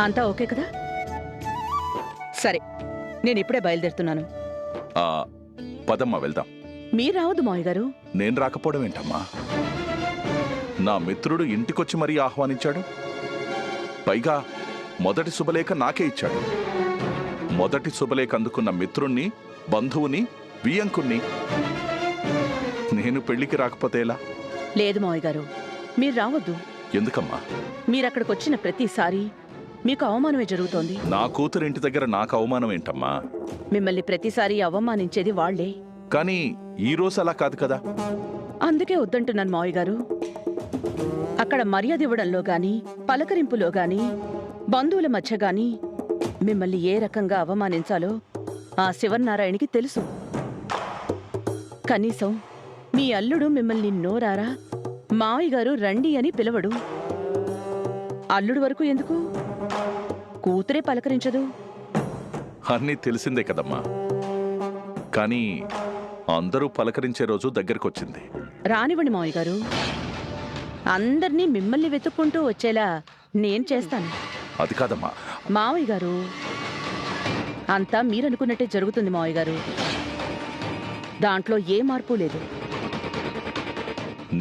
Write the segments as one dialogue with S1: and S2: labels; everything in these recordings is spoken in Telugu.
S1: అంతా ఓకే కదా? సరే, నేను ఇప్పుడే బయలుదేరుతున్నాను.
S2: పదమ్మా వెళ్దాం.
S1: మీరు రావద్దు మావయ్య గారు.
S2: నేను రాకపోవడం ఏంటమ్మా? నా మిత్రుడు ఇంటికొచ్చి మరీ ఆహ్వానించాడు. పైగా మొదటి శుభలేఖ నాకే ఇచ్చాడు. మొదటి శుభలేఖ అందుకున్న మిత్రుణ్ణి, బంధువుని, వియంకుణ్ణి. నేను పెళ్లికి రాకపోతే ఎలా?
S1: లేదు మావయ్య గారు, మీరు రావద్దు.
S2: ఎందుకమ్మా?
S1: మీరక్కడికొచ్చిన ప్రతిసారి మీకు అవమానమే జరుగుతోంది.
S2: నా కూతురు ఇంటి దగ్గర నాకు అవమానం ఏంటమ్మా?
S1: మిమ్మల్ని ప్రతిసారి అవమానించేది వాళ్లే.
S2: కానీ ఈ రోజు అలా కాదు కదా.
S1: అందుకే వద్దంటున్నాను మావయ్య గారు. అక్కడ మర్యాద ఇవ్వడంలో గాని, పలకరింపులో గాని, బంధువుల మధ్య గాని మిమ్మల్ని ఏ రకంగా అవమానించాలో ఆ శివనారాయణకి తెలుసు. కనీసం మీ అల్లుడు మిమ్మల్ని నోరారా మావయ్య గారు రండి అని పిలవడు. అల్లుడు వరకు ఎందుకు, కూతురే పలకరించదు.
S2: అన్నీ తెలిసిందే కదమ్మా. కానీ అందరూ పలకరించే రోజు దగ్గరకొచ్చింది.
S1: రానివ్వండి మావయ్య గారు. అందర్నీ మిమ్మల్ని వెతుక్కుంటూ వచ్చేలా నేను చేస్తాను.
S2: అది కాదమ్మా.
S1: మావయ్య గారు, అంతా మీరనుకున్నట్టే జరుగుతుంది మావయ్య గారు. దాంట్లో ఏ మార్పు లేదు.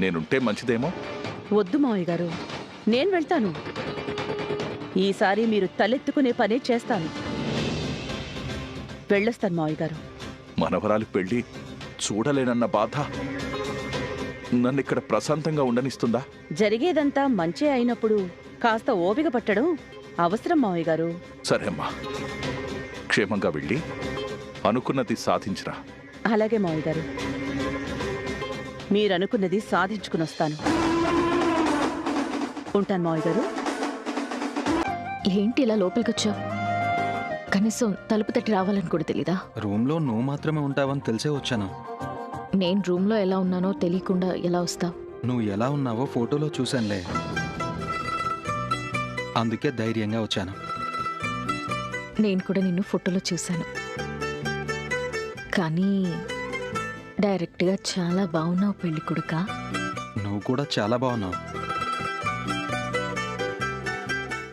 S2: నేనుంటే మంచిదేమో.
S1: వద్దు మావయ్య గారు, నేను వెళ్తాను. ఈసారి మీరు తలెత్తుకునే పనే చేస్తాను. వెళ్ళొస్తాను మావయ్య గారు.
S2: మనవరాలి పెళ్లి చూడలేనన్న బాధ నన్నిక్కడ ప్రశాంతంగా ఉండనిస్తుందా?
S1: జరిగేదంతా మంచే అయినప్పుడు కాస్త ఓపిక పట్టడం అవసరం మావయ్య గారు.
S2: సరే అమ్మా, క్షేమంగా వెళ్ళి అనుకున్నది సాధించరా.
S1: అలాగే మావయ్య గారు, మీరనుకున్నది సాధించుకుని వస్తాను. ఉంటాను మావయ్య గారు.
S3: ఏంటి ఇలా లోపలికొచ్చావు? కనీసం తలుపు తట్టి రావాలని కూడా తెలీదా?
S4: రూమ్లో నువ్వు మాత్రమే ఉంటావని తెలిసే వచ్చాను.
S3: నేను రూమ్లో ఎలా ఉన్నానో తెలియకుండా ఎలా వస్తావు?
S4: నువ్వు ఎలా ఉన్నావో ఫోటోలో చూశానులే, అందుకే ధైర్యంగా వచ్చాను.
S3: నేను కూడా నిన్ను ఫోటోలో చూశాను, కానీ డైరెక్ట్గా చాలా బాగున్నావు పెళ్లి కొడుకా.
S4: నువ్వు కూడా చాలా బాగున్నావు.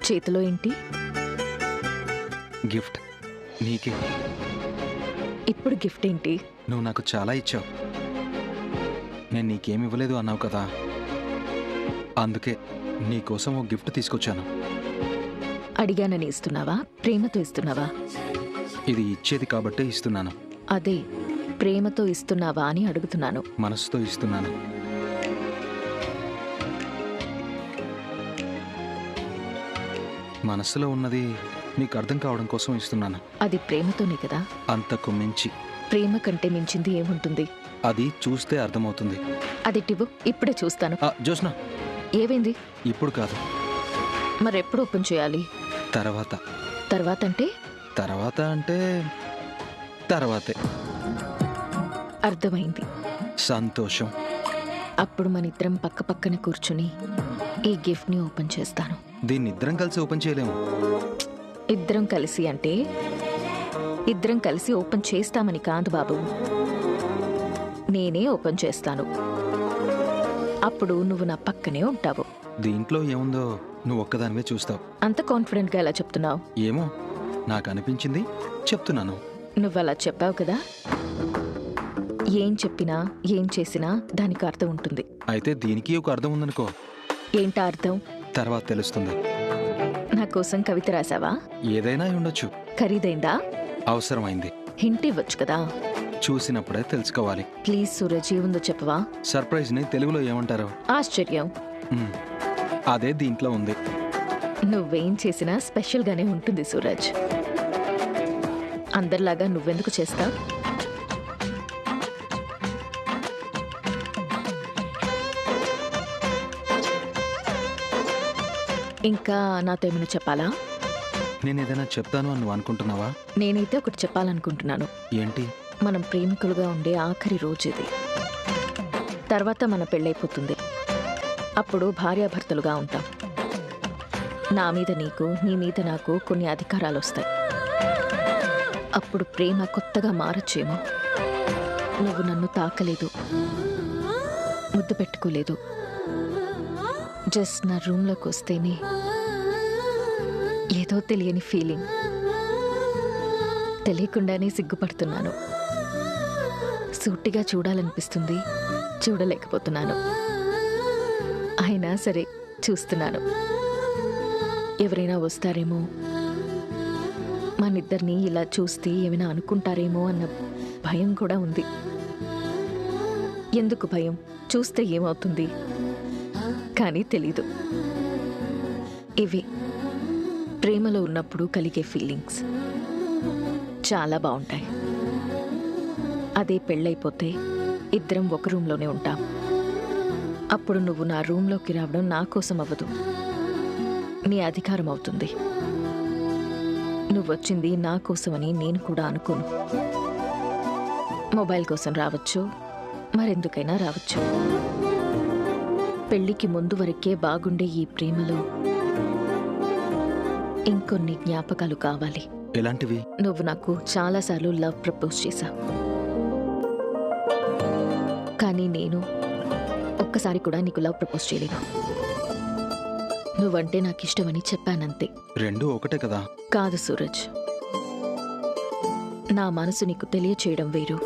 S3: చేతిలో ఏంటి?
S4: గిఫ్ట్ నీకే.
S3: ఇప్పుడు గిఫ్ట్ ఏంటి?
S4: నువ్వు నాకు చాలా ఇచ్చావు. నేను నీకేమి ఇవ్వలేదు అన్నావు కదా, అందుకే నీకోసం ఓ గిఫ్ట్ తీసుకొచ్చాను.
S3: అడిగానని ఇస్తున్నావా, ప్రేమతో ఇస్తున్నావా?
S4: ఇది ఇచ్చేది కాబట్టే ఇస్తున్నాను.
S3: అదే ప్రేమతో ఇస్తున్నావా అని అడుగుతున్నాను.
S4: మనసుతో ఇస్తున్నాను. మనసులో ఉన్నది నీకు అర్థం కావడం కోసం ఇస్తున్నాను.
S3: అది ప్రేమతోనే కదా.
S4: అంతకు మించి.
S3: ప్రేమ కంటే మించింది ఏముంటుంది?
S4: అది చూస్తే అర్థమవుతుంది.
S3: అది టివ్వు, ఇప్పుడే చూస్తాను.
S4: జోష్నా,
S3: ఏమైంది?
S4: ఇప్పుడు కాదు,
S3: మరెప్పుడు ఓపెన్ చేయాలి?
S4: తర్వాత.
S3: తర్వాత అంటే?
S4: తర్వాత అంటే తర్వాతే.
S3: అర్థమైంది.
S4: సంతోషం.
S3: అప్పుడు మన ఇద్దరం పక్క పక్కన కూర్చుని ఈ గిఫ్ట్ని ఓపెన్ చేస్తాను.
S4: దీన్ని ఇద్దరం కలిసి ఓపెన్ చేయలేము.
S3: ఇద్దరం కలిసి అంటే ఇద్దరం కలిసి ఓపెన్ చేస్తామని కాదు బాబు, నేనే ఓపెన్ చేస్తాను. అప్పుడు నువ్వు నా పక్కనే ఉంటావు.
S4: దీంట్లో ఏముందో నువ్వు ఒక్కదానివే చూస్తావు.
S3: అంత కాన్ఫిడెంట్గా ఎలా చెప్తున్నావు?
S4: ఏమో, నాకు అనిపించింది చెప్తున్నాను.
S3: నువ్వలా చెప్పావు కదా. ఏం చెప్పినా ఏం చేసినా దానికి అర్థం ఉంటుంది.
S4: అయితే దీనికి ఒక అర్థం ఉందనుకో.
S3: ఏంటా అర్థం?
S4: తర్వాత తెలుస్తుంది.
S3: నా కోసం కవిత రాసావా?
S4: ఏదైనా ఉండొచ్చు.
S3: ఖరీదైందా?
S4: అవసరమైంది.
S3: హింట్ ఇవ్వచ్చు కదా.
S4: చూసినప్పుడే తెలుసుకోవాలి.
S3: ప్లీజ్ సూరజ్, ఏముందో చెప్పవా?
S4: సర్ప్రైజ్ ని తెలుగులో ఏమంటారు?
S3: ఆశ్చర్యం.
S4: అదే దీంట్లో ఉంది.
S3: నువ్వేం చేసినా స్పెషల్గానే ఉంటుంది సూరజ్. అందరిలాగా నువ్వెందుకు చేస్తావు? ఇంకా నాతో ఏమైనా చెప్పాలా?
S4: నేను ఏదైనా చెప్తాను అని నువ్వు అనుకుంటున్నావా?
S3: నేనైతే ఒకటి చెప్పాలనుకుంటున్నాను.
S4: ఏంటి?
S3: మనం ప్రేమికులుగా ఉండే ఆఖరి రోజు ఇది. తర్వాత మన పెళ్ళైపోతుంది. అప్పుడు భార్యాభర్తలుగా ఉంటాం. నా మీద నీకు, నీ మీద నాకు కొన్ని అధికారాలు వస్తాయి. అప్పుడు ప్రేమ కొత్తగా మారచ్చేమో. నువ్వు నన్ను తాకలేదు, ముద్దు పెట్టుకోలేదు. జస్ట్ నా రూమ్లోకి వస్తేనే ఏదో తెలియని ఫీలింగ్. తెలియకుండానే సిగ్గుపడుతున్నాను. సూటిగా చూడాలనిపిస్తుంది, చూడలేకపోతున్నాను. అయినా సరే చూస్తున్నాను. ఎవరైనా వస్తారేమో, మనిద్దరిని ఇలా చూస్తే ఏమైనా అనుకుంటారేమో అన్న భయం కూడా ఉంది. ఎందుకు భయం? చూస్తే ఏమవుతుంది? కానీ తెలీదు. ఇవి ప్రేమలో ఉన్నప్పుడు కలిగే ఫీలింగ్స్ చాలా బాగుంటాయి. అదే పెళ్ళైపోతే ఇద్దరం ఒక రూమ్లోనే ఉంటాం. అప్పుడు నువ్వు నా రూమ్లోకి రావడం నా కోసం అవ్వదు, నీ అధికారం అవుతుంది. నువ్వొచ్చింది నా కోసమని నేను కూడా అనుకోను. మొబైల్ కోసం రావచ్చు, మరెందుకైనా రావచ్చు. పెళ్లికి ముందు వరకే బాగుండే ఈ ప్రేమలో ఇంకొన్ని జ్ఞాపకాలు కావాలి.
S4: ఎలాంటివి?
S3: నువ్వు నాకు చాలాసార్లు లవ్ ప్రపోజ్ చేశావు, కానీ నేను ఒక్కసారి కూడా నీకు లవ్ ప్రపోజ్ చేయలేదు. నువ్వంటే నాకు ఇష్టమని చెప్పానంతే.
S4: రెండూ ఒకటే కదా.
S3: కాదు సూరజ్, నా మనసు నీకు తెలియచేయడం వేరు,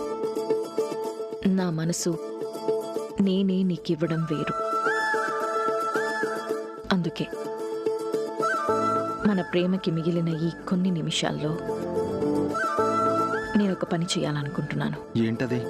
S3: నా మనసు నేనే నీకివ్వడం వేరు. అందుకే మన ప్రేమకి మిగిలిన ఈ కొన్ని నిమిషాల్లో నేనొక పని చేయాలనుకుంటున్నాను.
S4: ఏంటది?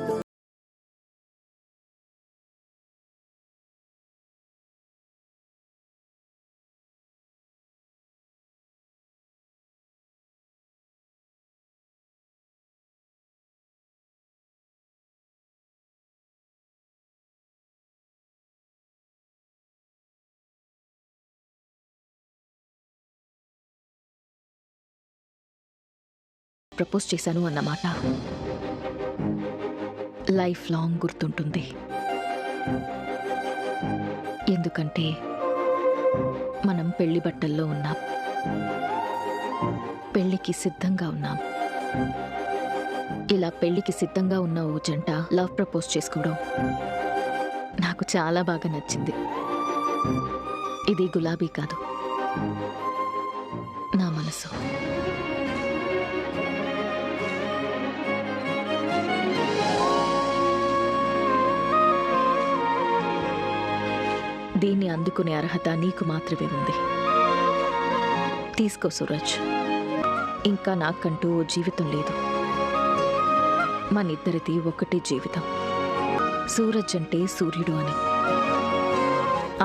S3: ప్రపోజ్ చేశాను అన్నమాట లైఫ్ లాంగ్ గుర్తుంటుంది. ఎందుకంటే మనం పెళ్లి బట్టల్లో ఉన్నాం, పెళ్లికి సిద్ధంగా ఉన్నాం. ఇలా పెళ్లికి సిద్ధంగా ఉన్న ఓ జంట లవ్ ప్రపోజ్ చేసుకోవడం నాకు చాలా బాగా నచ్చింది. ఇది గులాబీ కాదు, నా మనసు. దీన్ని అందుకునే అర్హత నీకు మాత్రమే ఉంది. తీసుకో సూరజ్. ఇంకా నాకంటూ ఓ జీవితం లేదు, మనిద్దరిది ఒకటే జీవితం. సూరజ్ అంటే సూర్యుడు అని,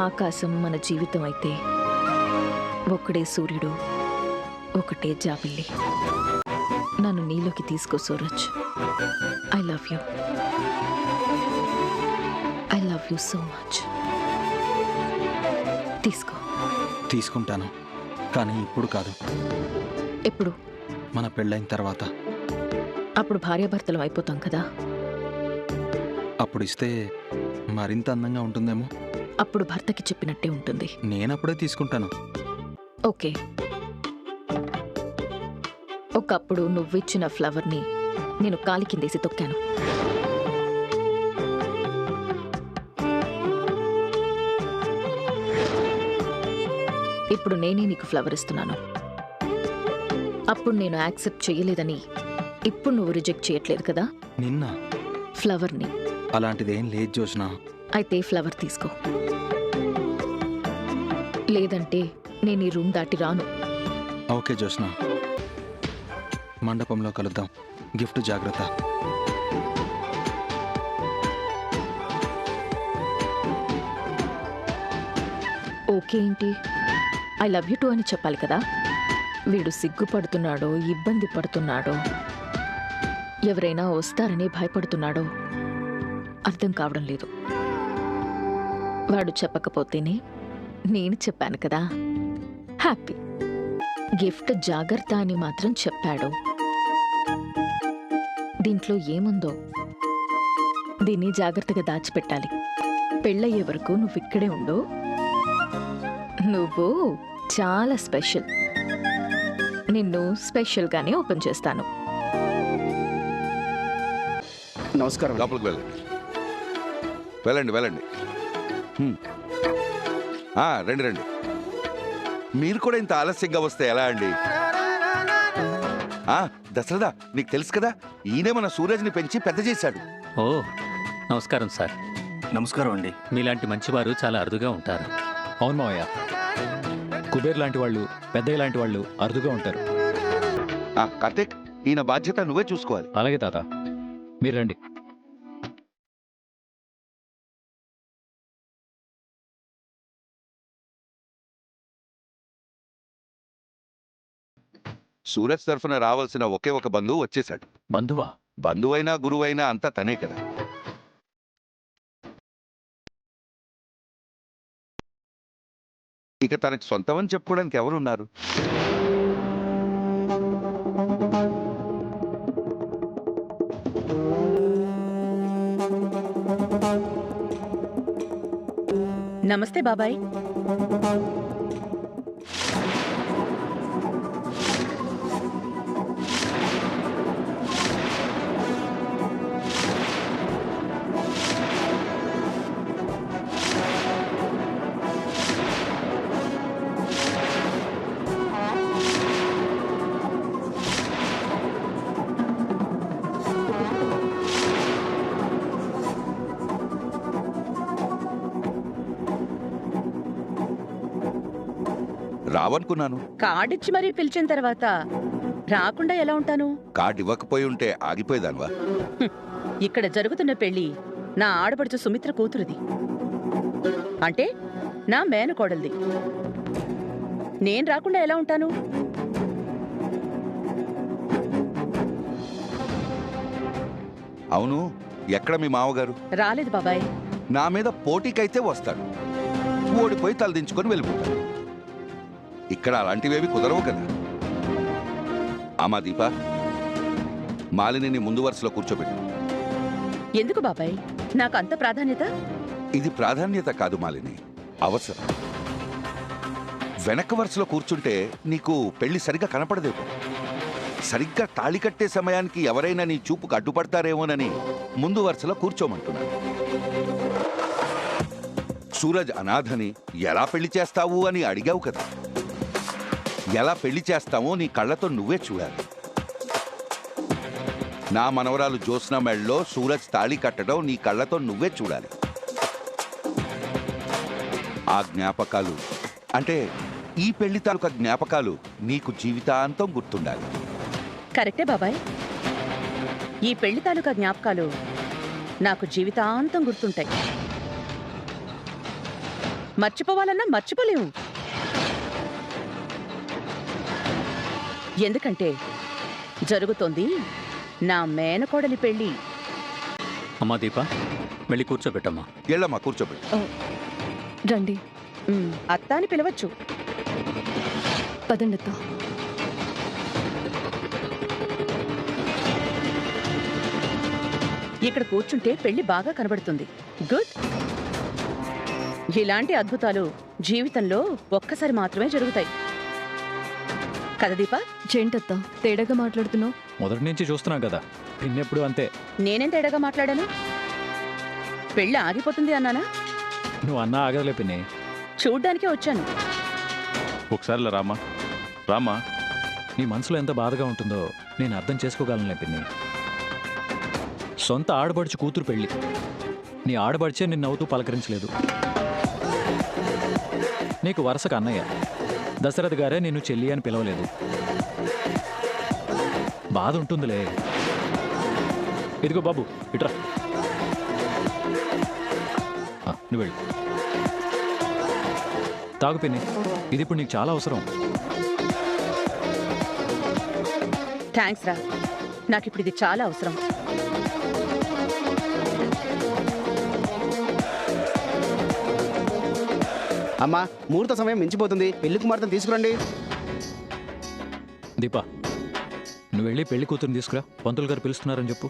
S3: ఆకాశం మన జీవితం అయితే ఒకడే సూర్యుడు, ఒకటే జాబిల్లి. నన్ను నీలోకి తీసుకో Suraj. I love you, I love you so much. తీసుకో.
S4: తీసుకుంటాను, కానీ ఇప్పుడు కాదు.
S3: ఎప్పుడు?
S4: మన పెళ్ళైన తర్వాత.
S3: అప్పుడు భార్యాభర్తలం అయిపోతాం కదా.
S4: అప్పుడు ఇస్తే మరింత అందంగా ఉంటుందేమో.
S3: అప్పుడు భర్తకి చెప్పినట్టే ఉంటుంది.
S4: నేనప్పుడే తీసుకుంటాను.
S3: ఓకే. ఒకప్పుడు నువ్విచ్చిన ఫ్లవర్ని నేను కాలి కిందేసి తొక్కాను. ఇప్పుడు నేనే నీకు ఫ్లవర్ ఇస్తున్నాను. అప్పుడు నేను యాక్సెప్ట్ చేయలేదని ఇప్పుడు నువ్వు రిజెక్ట్ చేయట్లేదు కదా
S4: నిన్న
S3: ఫ్లవర్ని.
S4: అలాంటిదేం లేదు జోష్న.
S3: అయితే ఫ్లవర్ తీసుకో, లేదంటే నేను ఈ రూమ్ దాటి రాను.
S4: ఓకే జోష్న, మండపంలో కలుద్దాం. గిఫ్ట్ జాగ్రత్త.
S3: ఓకే ఏంటి? ఐ లవ్ యూ టూ అని చెప్పాలి కదా. వీడు సిగ్గుపడుతున్నాడో, ఇబ్బంది పడుతున్నాడో, ఎవరైనా వస్తారని భయపడుతున్నాడో అర్థం కావడం లేదు. వాడు చెప్పకపోతేనే నేను చెప్పాను కదా. హ్యాపీ. గిఫ్ట్ జాగ్రత్త అని మాత్రం చెప్పాడు. దీంట్లో ఏముందో దీన్ని జాగ్రత్తగా దాచిపెట్టాలి. పెళ్ళయ్యే వరకు నువ్వు ఇక్కడే ఉండు. నువ్వు చాలా స్పెషల్. నిన్ను స్పెషల్గానే ఓపెన్ చేస్తాను.
S5: నమస్కారం.
S6: లోపలికి వెళ్ళండి, వెళ్ళండి వెళ్ళండి. రండి రండి. మీరు కూడా ఇంత ఆలస్యంగా వస్తే ఎలా అండి? దశరథ, నీకు తెలుసు కదా, ఈయనే మన సూరజ్ని పెంచి పెద్ద చేశాడు.
S7: ఓ నమస్కారం సార్.
S5: నమస్కారం అండి.
S7: మీలాంటి మంచివారు చాలా అరుదుగా ఉంటారు.
S4: అవును మావయ్య, కుబేర్ లాంటి వాళ్ళు, పెద్దయ్య లాంటి వాళ్ళు అరుదుగా ఉంటారు.
S6: కార్తీక్, ఈయన బాధ్యత నువ్వే చూసుకోవాలి.
S4: అలాగే తాత, మీరు రండి.
S6: సూరజ్ తరఫున రావాల్సిన ఒకే ఒక బంధువు వచ్చేశాడు.
S7: బంధువా?
S6: బంధువైనా గురువైనా అంతా తనే కదా. ఇక తనకి సొంతమని చెప్పుకోవడానికి ఎవరున్నారు?
S1: నమస్తే బాబాయ్.
S6: రావనుకున్నాను.
S1: కార్డిచ్చి మరీ పిలిచిన తర్వాత రాకుండా ఎలా ఉంటాను?
S6: కార్డు ఇవ్వకపోయి ఉంటే ఆగిపోయేదాన్వా?
S1: ఇక్కడ జరుగుతున్న పెళ్లి నా ఆడపడుచు సుమిత్ర కూతురుది, అంటే నా మేనకోడల్ది. నేను రాకుండా ఎలా ఉంటాను?
S6: అవును, ఎక్కడ మీ మామగారు?
S1: రాలేదు బాబాయ్.
S6: నా మీద పోటీకైతే వస్తాడు, ఓడిపోయి తలదించుకొని వెళ్ళిపోతాడు. ఇక్కడ అలాంటివేవి కుదరవు కదా. అమ్మా దీప, మాలిని ముందు వరుసలో కూర్చోబెట్టు.
S1: ఎందుకు బాబాయ్ నాకు అంత ప్రాధాన్యత?
S6: ఇది ప్రాధాన్యత కాదు మాలిని, అవసరం. వెనక వరుసలో కూర్చుంటే నీకు పెళ్లి సరిగ్గా కనపడదేమో. సరిగ్గా తాళి కట్టే సమయానికి ఎవరైనా నీ చూపుకు అడ్డుపడతారేమోనని ముందు వరుసలో కూర్చోమంటున్నాను. సూరజ్ అనాథని ఎలా పెళ్లి చేస్తావు అని అడిగావు కదా. ఎలా పెళ్లి చేస్తామో నీ కళ్ళతో నువ్వే చూడాలి. నా మనవరాలు జ్యోత్స్న మెళ్ళలో సూరజ్ తాళి కట్టడం నీ కళ్ళతో నువ్వే చూడాలి. ఆ జ్ఞాపకాలు, అంటే ఈ పెళ్లి తాలూకా జ్ఞాపకాలు నీకు జీవితాంతం గుర్తుండాలి.
S1: కరెక్టే బాబాయ్. ఈ పెళ్లి తాలూకా జ్ఞాపకాలు నాకు జీవితాంతం గుర్తుంటాయి. మర్చిపోవాలన్నా మర్చిపోలేవు. ఎందుకంటే జరుగుతోంది నా మేనకోడలి పెళ్లి.
S7: అమ్మా దీప, వెళ్ళి కూర్చోబెట్టమ్మా.
S6: ఎళ్ళమ్మా, కూర్చోబెట్టు.
S3: రండి.
S1: అత్త అని పిలవచ్చు.
S3: పదండి అత్త.
S1: ఇక్కడ కూర్చుంటే పెళ్లి బాగా కనబడుతుంది. గుడ్. ఇలాంటి అద్భుతాలు జీవితంలో ఒక్కసారి మాత్రమే జరుగుతాయి కదా దీపా?
S3: ఏంటత్తా తేడాగా మాట్లాడుతున్నావు?
S4: మొదటి నుంచి చూస్తున్నాం కదా, పిన్నెప్పుడు అంతే.
S1: నేనేం తేడాగా మాట్లాడాను? పెళ్లి ఆగిపోతుంది అన్నానా?
S4: నువ్వు అన్నా ఆగలే పిన్ని.
S1: చూడ్డానికే వచ్చాను.
S2: ఒకసారి రామా, రామా.
S4: నీ మనసులో ఎంత బాధగా ఉంటుందో నేను అర్థం చేసుకోగలనులే పిన్ని. సొంత ఆడబడుచు కూతురు పెళ్ళి, నీ ఆడబడిచే నిన్ను నవ్వుతూ పలకరించలేదు. నీకు వరుసకు అన్నయ్య దశరథ్ గారే నిన్ను చెల్లి అని పిలవలేదు. బాధ ఉంటుందిలే. ఇదిగో బాబు, ఇట్రా. నువ్వు వెళ్ళు. తాగు పిన్ని, ఇది ఇప్పుడు నీకు చాలా అవసరం.
S1: థ్యాంక్స్ రా, నాకిప్పుడు ఇది చాలా అవసరం.
S5: అమ్మా, ముహూర్త సమయం మించిపోతుంది, పెళ్లి కుమార్తెను తీసుకురండి.
S4: దీపా, నువ్వు వెళ్ళి పెళ్లి కూతురుని తీసుకురా. పంతులు గారు పిలుస్తున్నారని చెప్పు.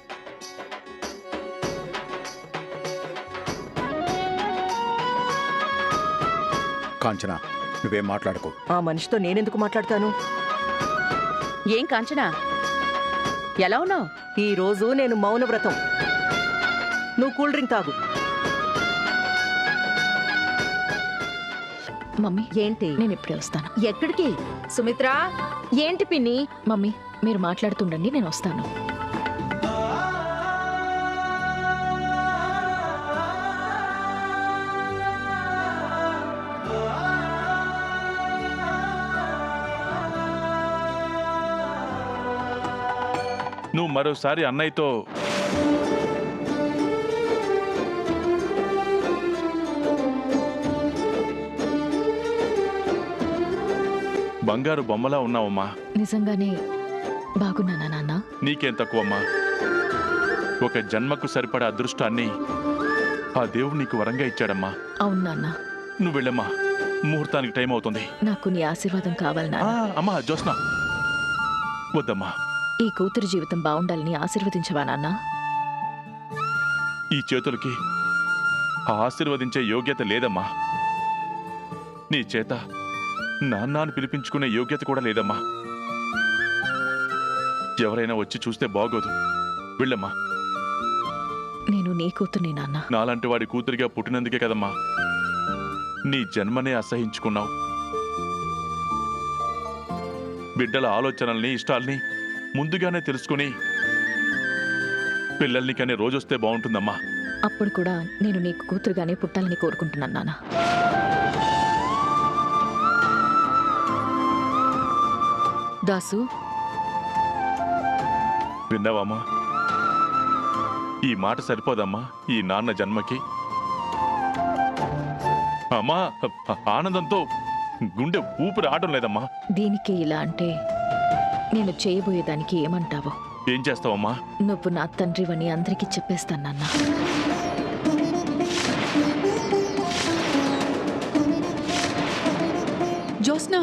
S8: కాంచన, నువ్వేం మాట్లాడుకో.
S9: ఆ మనిషితో నేనెందుకు మాట్లాడతాను?
S1: ఏం కాంచనా, ఎలా ఉన్నావు?
S9: ఈ రోజు నేను మౌనవ్రతం. నువ్వు కూల్ డ్రింక్ తాగు.
S3: మమ్మీ
S9: ఏంటి
S3: నేను ఇప్పుడే వస్తాను.
S9: ఎక్కడికి? సుమిత్ర, ఏంటి పిన్ని?
S3: మమ్మీ మీరు మాట్లాడుతుండండి, నేను వస్తాను.
S2: నువ్వు మరోసారి అన్నయ్యతో బంగారు బొమ్మలా ఉన్నావమ్మా.
S3: నిజంగానే బాగున్నానా నాన్న?
S2: నీకేం తక్కువమ్మా. ఒక జన్మకు సరిపడా అదృష్టాన్ని ఆ దేవుడు నీకు వరంగా ఇచ్చాడమ్మా.
S3: అవును నాన్న.
S2: నువ్వు వెళ్ళమ్మా, ముహూర్తానికి టైం అవుతుంది.
S3: నాకు నీ ఆశీర్వాదం కావాలి నాన్న.
S2: అమ్మా జ్యోత్స్న, వద్దమ్మా.
S3: ఈ కూతురు జీవితం బాగుండాలని ఆశీర్వదించవా నాన్న?
S2: ఈ చేతులకి ఆ ఆశీర్వదించే యోగ్యత లేదమ్మా. నీ చేత నాన్నని పిలిపించుకునే యోగ్యత కూడా లేదమ్మా. ఎవరైనా వచ్చి చూస్తే బాగోదు. వెళ్ళమ్మా.
S3: నేను నీ కూతుర్ని నాన్న.
S2: నాలాంటి వాడి కూతురిగా పుట్టినందుకే కదమ్మా నీ జన్మనే అసహించుకున్నావు. బిడ్డల ఆలోచనల్ని ఇష్టాల్ని ముందుగానే తెలుసుకుని పిల్లల్ని కనే రోజొస్తే బాగుంటుందమ్మా.
S3: అప్పుడు కూడా నేను నీకు కూతురుగానే పుట్టాలని కోరుకుంటున్నాను నాన్న.
S1: దాసు,
S2: విన్నావమ్మా? ఈ మాట సరిపోదమ్మా ఈ నాన్న జన్మకి. అమ్మా, ఆనందంతో గుండె ఊపిరి ఆడడం లేదమ్మా.
S3: దీనికి ఇలా అంటే నేను చేయబోయేదానికి ఏమంటావో?
S2: ఏం చేస్తావమ్మా?
S3: నువ్వు నా తండ్రివని అందరికీ చెప్పేస్తాను నాన్న.
S1: జ్యోత్స్న,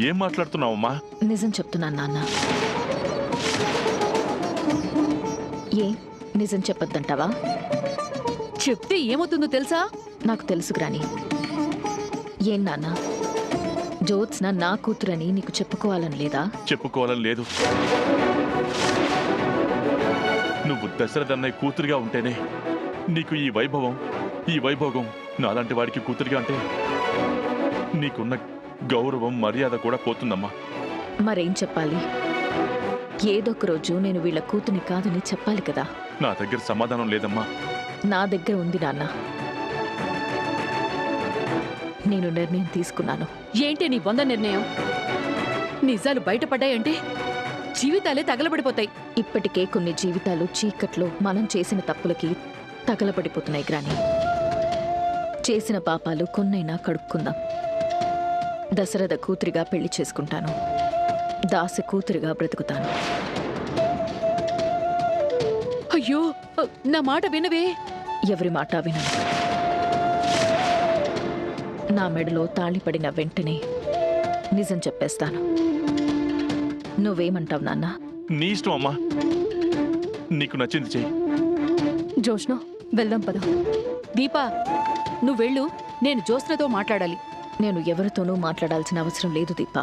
S2: ఏం మాట్లాడుతున్నావమ్మా?
S3: నిజం చెప్తున్నాను నాన్న. ఏ నిజం చెప్పొద్దంటావా?
S1: చెప్తే ఏమవుతుందో తెలుసా?
S3: నాకు తెలుసు గ్రాని. ఏం నాన్న, జ్యోత్స్న నా కూతురని నీకు చెప్పుకోవాలని లేదా?
S2: చెప్పుకోవాలని లేదు. నువ్వు దశరథన్నయ్య కూతురిగా ఉంటేనే నీకు ఈ వైభోగం నాలాంటి వాడికి కూతురిగా అంటే నీకున్న గౌరవం మర్యాద కూడా పోతుందమ్మా.
S3: మరేం చెప్పాలి? ఏదొక రోజు నేను వీళ్ళ కూతుని కాదని చెప్పాలి కదా.
S2: నా దగ్గర సమాధానం లేదమ్మా.
S3: నా దగ్గర ఉంది నాన్న. నేను నిర్ణయం తీసుకున్నాను.
S1: ఏంటి నీ బొంద నిర్ణయం? నిజాలు బయటపడ్డాయంటే జీవితాలే తగలబడిపోతాయి.
S3: ఇప్పటికే కొన్ని జీవితాలు చీకట్లో మనం చేసిన తప్పులకి తగలబడిపోతున్నాయి గ్రాని. చేసిన పాపాలు కొన్నైనా కడుక్కుందాం. దశరథ కూతురిగా పెళ్లి చేసుకుంటాను. దాసి కూతురిగా బ్రతుకుతాను.
S1: అయ్యో, నా మాట వినవే.
S3: ఎవరి మాట వినను. నా మెడలో తాళిపడిన వెంటనే నిజం చెప్పేస్తాను. నువ్వేమంటావు నాన్న?
S2: నీ ఇష్టం అమ్మా. నీకు నచ్చింది చెయ్యి.
S1: జోష్ను, వెళ్దాం పద. దీపా, నువ్వెళ్ళు. నేను జ్యోత్స్నతో మాట్లాడాలి.
S3: నేను ఎవరితోనూ మాట్లాడాల్సిన అవసరం లేదు దీపా.